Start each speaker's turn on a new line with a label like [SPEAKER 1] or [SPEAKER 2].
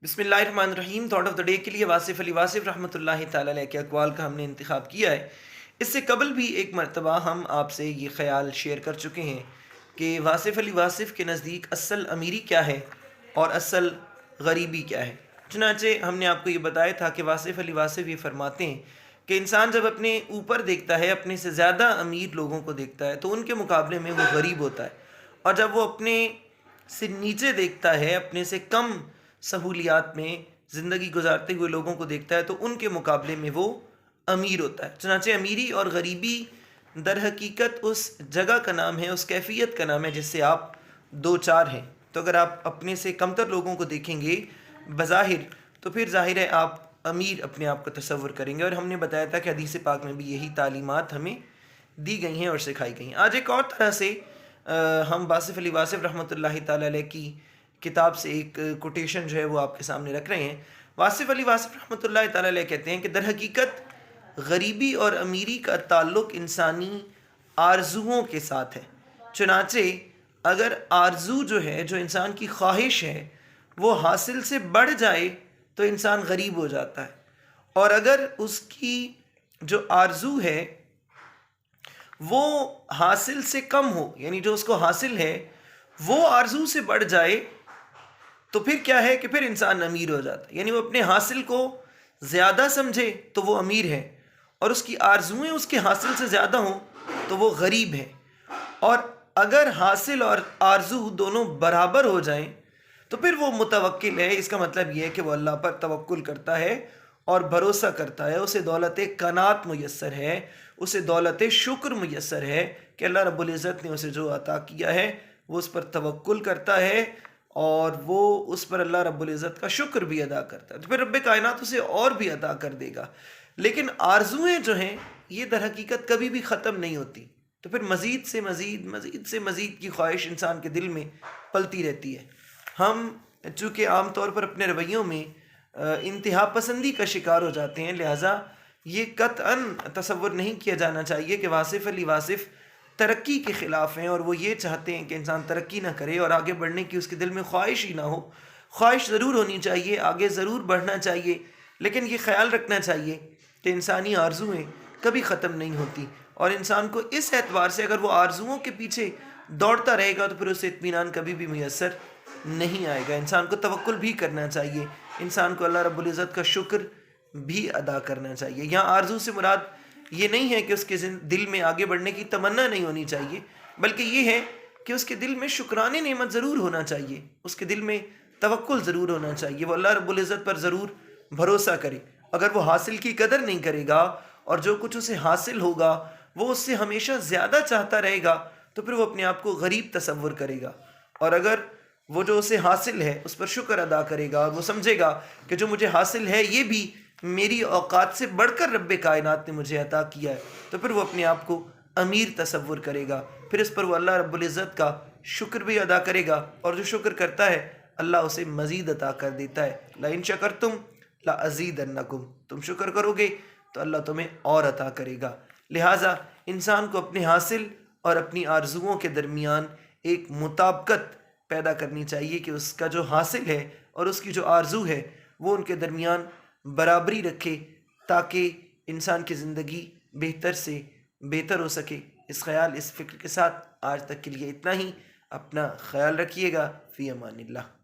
[SPEAKER 1] बिस्मिल्लाहिर्रहमानिर्रहीम। Thought of the day के लिए वासिफ़ अली वासिफ़ रहमतुल्लाहि ताला अलैह के अक़वाल का हमने इंतखाब किया है। इससे कबल भी एक मरतबा हम आपसे ये ख़याल शेयर कर चुके हैं कि वासिफ़ अली वासिफ़ के नज़दीक असल अमीरी क्या है और असल गरीबी क्या है। चुनांचे हमने आपको ये बताया था कि वासिफ़ अली वासिफ़ ये फ़रमाते हैं कि इंसान जब अपने ऊपर देखता है, अपने से ज़्यादा अमीर लोगों को देखता है, तो उनके मुकाबले में वो गरीब होता है, और जब वो अपने से नीचे देखता है, अपने से कम सहूलियात में ज़िंदगी गुजारते हुए लोगों को देखता है, तो उनके मुकाबले में वो अमीर होता है। चुनांचे अमीरी और गरीबी दर हकीकत उस जगह का नाम है, उस कैफियत का नाम है जिससे आप दो चार हैं। तो अगर आप अपने से कमतर लोगों को देखेंगे बज़ाहिर, तो फिर ज़ाहिर है आप अमीर अपने आप को तसव्वुर करेंगे। और हमने बताया था कि हदीस पाक में भी यही तालीमात हमें दी गई हैं और सिखाई गई हैं। आज एक और तरह से हम वासिफ़ अली वासिफ़ रहमतुल्लाहि ताला अलैह की किताब से एक कोटेशन जो है वो आपके सामने रख रहे हैं। वासिफ़ अली वासिफ़ रहमतुल्लाहि ताला अलैह कहते हैं कि दर हकीकत गरीबी और अमीरी का ताल्लुक़ इंसानी आरज़ुओं के साथ है। चुनांचे अगर आरज़ू जो है, जो इंसान की ख्वाहिश है, वो हासिल से बढ़ जाए तो इंसान गरीब हो जाता है, और अगर उसकी जो आरज़ू है वो हासिल से कम हो, यानी जो उसको हासिल है वो आरज़ू से बढ़ जाए, तो फिर क्या है कि फिर इंसान अमीर हो जाता है। यानी वो अपने हासिल को ज़्यादा समझे तो वो अमीर है, और उसकी आरज़ुएँ उसके हासिल से ज़्यादा हों तो वो गरीब है। और अगर हासिल और आरज़ू दोनों बराबर हो जाएं तो फिर वो मुतवक्किल है। इसका मतलब ये है कि वो अल्लाह पर तवक्कुल करता है और भरोसा करता है, उसे दौलत कनात मुयस्सर है, उसे दौलत शुक्र मुयस्सर है कि अल्लाह रब्बुल इज़्ज़त ने उसे जो अता किया है वो उस पर तवक्कुल करता है, और वो उस पर अल्लाह रब्बुल इज़्ज़त का शुक्र भी अदा करता है, तो फिर रब्बे कायनात उसे और भी अता कर देगा। लेकिन आरज़ुएँ जो हैं ये दर हकीकत कभी भी ख़त्म नहीं होती, तो फिर मज़ीद से मज़ीद, मज़ीद से मज़ीद की ख्वाहिश इंसान के दिल में पलती रहती है। हम चूँकि आम तौर पर अपने रवैयों में इंतहा पसंदी का शिकार हो जाते हैं, लिहाजा ये कतअन तसव्वुर नहीं किया जाना चाहिए कि वासिफ़ अली वासिफ़ तरक्की के ख़िलाफ़ हैं और वो ये चाहते हैं कि इंसान तरक्की ना करे और आगे बढ़ने की उसके दिल में ख्वाहिश ही ना हो। ख्वाहिश ज़रूर होनी चाहिए, आगे ज़रूर बढ़ना चाहिए, लेकिन ये ख़याल रखना चाहिए कि इंसानी आरज़ुएँ कभी ख़त्म नहीं होती, और इंसान को इस एतबार से अगर वो आरज़ुओं के पीछे दौड़ता रहेगा तो फिर उसे इत्मीनान कभी भी मुयस्सर नहीं आएगा। इंसान को तवक्कुल भी करना चाहिए, इंसान को अल्लाह रब्बुल इज़्ज़त का शुक्र भी अदा करना चाहिए। यहाँ आरज़ू से मुराद ये नहीं है कि उसके दिल में आगे बढ़ने की तमन्ना नहीं होनी चाहिए, बल्कि ये है कि उसके दिल में शुक्राने नेमत ज़रूर होना चाहिए, उसके दिल में तवक्कुल ज़रूर होना चाहिए, वो अल्लाह रब्बुल इज़्ज़त पर ज़रूर भरोसा करे। अगर वो हासिल की कदर नहीं करेगा और जो कुछ उसे हासिल होगा वो उससे हमेशा ज़्यादा चाहता रहेगा, तो फिर वो अपने आप को गरीब तसव्वुर करेगा। और अगर वो जो उसे हासिल है उस पर शुक्र अदा करेगा और वो समझेगा कि जो मुझे हासिल है ये भी मेरी औकात से बढ़कर रब्बे कायनात ने मुझे अता किया है, तो फिर वो अपने आप को अमीर तसव्वुर करेगा। फिर इस पर वो अल्लाह रब्बुल इज़्ज़त का शुक्र भी अदा करेगा, और जो शुक्र करता है अल्लाह उसे मज़ीद अता कर देता है। ला इन शकरतुम ला अज़ीदन्नकुम, तुम शुक्र करोगे तो अल्लाह तुम्हें और अता करेगा। लिहाजा इंसान को अपने हासिल और अपनी आरज़ुओं के दरमियान एक मुताबकत पैदा करनी चाहिए कि उसका जो हासिल है और उसकी जो आरज़ू है वो उनके दरमियान बराबरी रखे, ताकि इंसान की ज़िंदगी बेहतर से बेहतर हो सके। इस ख़याल, इस फ़िक्र के साथ आज तक के लिए इतना ही। अपना ख़याल रखिएगा। फ़ी अमानिल्लाह।